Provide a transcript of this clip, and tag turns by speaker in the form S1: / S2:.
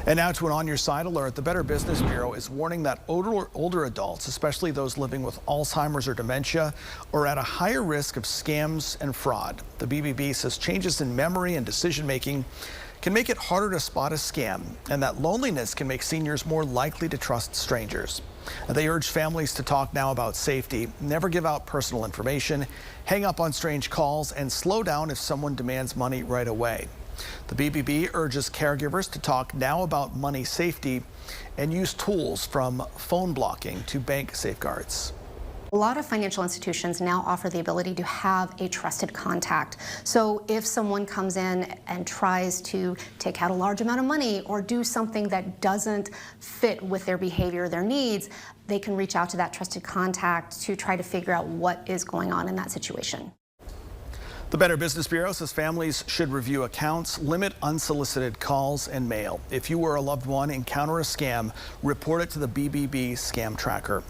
S1: And now to an on your side alert. The Better Business Bureau is warning that older adults, especially those living with Alzheimer's or dementia, are at a higher risk of scams and fraud. The BBB says changes in memory and decision making can make it harder to spot a scam, and that loneliness can make seniors more likely to trust strangers. They urge families to talk now about safety, never give out personal information, hang up on strange calls, and slow down if someone demands money right away. The BBB urges caregivers to talk now about money safety and use tools from phone blocking to bank safeguards.
S2: A lot of financial institutions now offer the ability to have a trusted contact. So if someone comes in and tries to take out a large amount of money or do something that doesn't fit with their behavior, their needs, they can reach out to that trusted contact to try to figure out what is going on in that situation.
S1: The Better Business Bureau says families should review accounts, limit unsolicited calls and mail. If you or a loved one encounter a scam, report it to the BBB Scam Tracker.